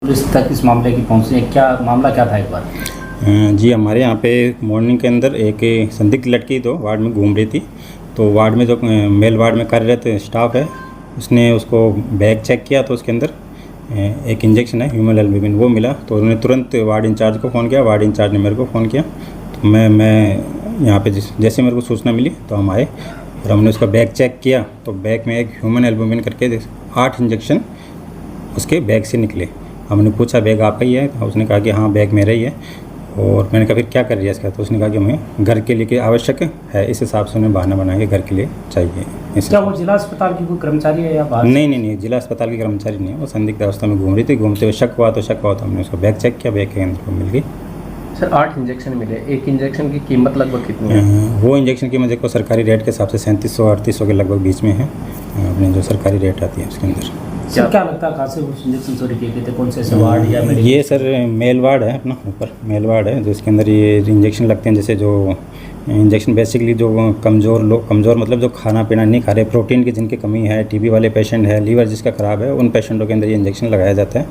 Police तक इस मामले की पहुंची है, क्या मामला क्या था एक बार? जी, हमारे यहाँ पे मॉर्निंग के अंदर एक संदिग्ध लड़की तो वार्ड में घूम रही थी। तो वार्ड में जो मेल वार्ड में कार्यरत स्टाफ है, उसने उसको बैग चेक किया तो उसके अंदर एक इंजेक्शन है ह्यूमन एल्ब्यूमिन, वो मिला। तो उन्होंने तुरंत वार्ड इंचार्ज को फ़ोन किया, वार्ड इंचार्ज ने मेरे को फ़ोन किया। तो मैं यहाँ पे जैसे मेरे को सूचना मिली तो हम आए और हमने उसका बैग चेक किया। तो बैग में एक ह्यूमन एल्ब्यूमिन करके 8 इंजेक्शन उसके बैग से निकले। हमने पूछा बैग आपका ही है? तो उसने कहा कि हाँ बैग मेरा ही है। और मैंने कहा फिर क्या कर रही है इसका? तो उसने कहा कि हमें घर के लिए आवश्यक है, इस हिसाब से उन्हें बहाना बना के घर के लिए चाहिए। क्या वो जिला अस्पताल की कोई कर्मचारी है या बाहर? नहीं, जिला अस्पताल की कर्मचारी नहीं है, वो संदिग्ध अवस्था में घूम रही थी। घूमते हुए शक हुआ तो हमने उसका बैग चेक किया, बैग के अंदर को मिल गई। सर 8 इंजेक्शन मिले, एक इंजेक्शन की कीमत लगभग कितनी है? वो इंजेक्शन की कीमत देखो सरकारी रेट के हिसाब से 3700-3800 के लगभग बीच में है, अपने जो सरकारी रेट आती है उसके अंदर। सर क्या लगता है कहाँ से कुछ इंजेक्शन चोरी किए गए थे, कौन से वार्ड या मेडिकल? ये सर मेल वार्ड है, अपना ऊपर मेल वार्ड है, जो इसके अंदर ये इंजेक्शन लगते हैं। जैसे जो इंजेक्शन बेसिकली जो कमज़ोर मतलब जो खाना पीना नहीं खा रहे, प्रोटीन की जिनकी कमी है, टीबी वाले पेशेंट है, लीवर जिसका ख़राब है, उन पेशेंटों के अंदर ये इंजेक्शन लगाया जाता है।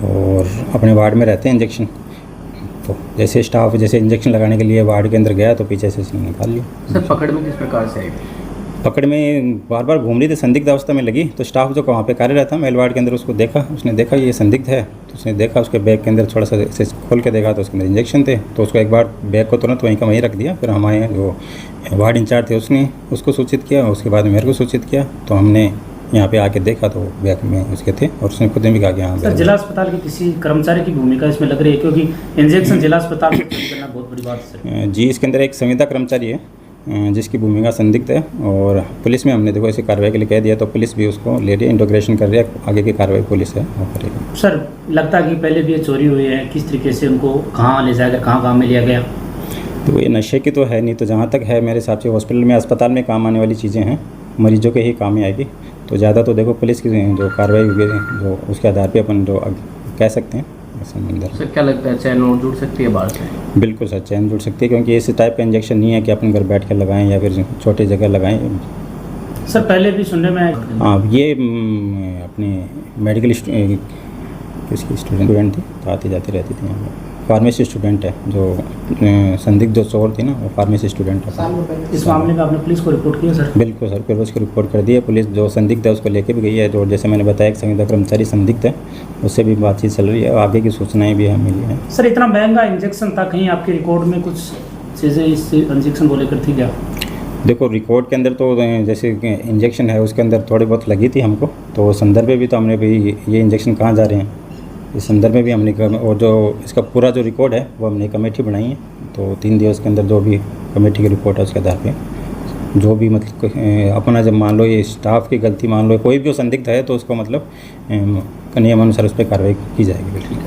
और अपने वार्ड में रहते हैं इंजेक्शन। तो जैसे स्टाफ जैसे इंजेक्शन लगाने के लिए वार्ड के अंदर गया तो पीछे से इसने निकाल लिया। सर पकड़ में किस प्रकार से आई? पकड़ में बार बार घूम रही थी, संदिग्ध अवस्था में लगी। तो स्टाफ जो वहाँ पे कार्यरत था मेल वार्ड के अंदर, उसको देखा, उसने देखा ये संदिग्ध है। तो उसने देखा उसके बैग के अंदर थोड़ा सा ऐसे खोल के देखा तो उसके अंदर इंजेक्शन थे। तो उसको एक बार बैग को तुरंत वहीं का वहीं रख दिया। फिर हमारे जो वार्ड इंचार्ज थे उसने उसको सूचित किया, उसके बाद मेरे को सूचित किया। तो हमने यहाँ पे आके देखा तो बैग में उसके थे और उसने खुद ने भी कहा कि हाँ। सर जिला अस्पताल के किसी कर्मचारी की भूमिका इसमें लग रही है, क्योंकि इंजेक्शन जिला अस्पताल में करना बहुत बड़ी बात है सर। जी, इसके अंदर एक संविदा कर्मचारी है जिसकी भूमिका संदिग्ध है। और पुलिस में हमने देखो इसे कार्रवाई के लिए कह दिया, तो पुलिस भी उसको ले रही है, इंटोग्रेशन कर रही है। आगे की कार्रवाई पुलिस है वो करेगी। सर लगता है कि पहले भी ये चोरी हुई है, किस तरीके से उनको कहाँ ले जाया गया, कहाँ में लिया गया? तो ये नशे की तो है नहीं, तो जहाँ तक है मेरे हिसाब से हॉस्पिटल में अस्पताल में काम आने वाली चीज़ें हैं, मरीजों के ही काम में आएगी। तो ज़्यादा तो देखो पुलिस की जो कार्रवाई होगी, जो उसके आधार पे अपन जो कह सकते हैं अंदर। सर क्या लगता है चैन और जुड़ सकती है बाहर से? बिल्कुल सर, चैन जुड़ सकती है, क्योंकि इस टाइप का इंजेक्शन नहीं है कि अपन घर बैठ कर लगाएं या फिर छोटी जगह लगाएं। सर पहले भी सुनने में हाँ, ये अपने मेडिकल किसकी स्टूडेंट थी, तो आती जाती रहती थी यहाँ पर। फार्मेसी स्टूडेंट है, जो संदिग्ध जो चोर थी ना, वो फार्मेसी स्टूडेंट है। इस मामले में आपने पुलिस को रिपोर्ट किया सर? बिल्कुल सर, फिर उसकी रिपोर्ट कर दी है। पुलिस जो संदिग्ध है उसको लेके भी गई है। जो जैसे मैंने बताया एक संविदा कर्मचारी संदिग्ध है, उससे भी बातचीत चल रही है, आगे की सूचनाएं भी हमें मिली हैं। सर इतना महंगा इंजेक्शन था, कहीं आपके रिकॉर्ड में कुछ चीज़ें इस इंजेक्शन को लेकर थी क्या? देखो रिकॉर्ड के अंदर तो जैसे इंजेक्शन है उसके अंदर थोड़ी बहुत लगी थी हमको, तो संदर्भ में भी तो हमने भी ये इंजेक्शन कहाँ जा रहे हैं इस संदर्भ में भी हमने, और जो इसका पूरा जो रिकॉर्ड है वो हमने कमेटी बनाई है। तो 3 दिवस के अंदर जो भी कमेटी की रिपोर्ट है उसके आधार पे जो भी मतलब अपना जब मान लो ये स्टाफ की गलती मान लो, कोई भी संदिग्ध है तो उसको मतलब नियमानुसार उस पर कार्रवाई की जाएगी। बिल्कुल।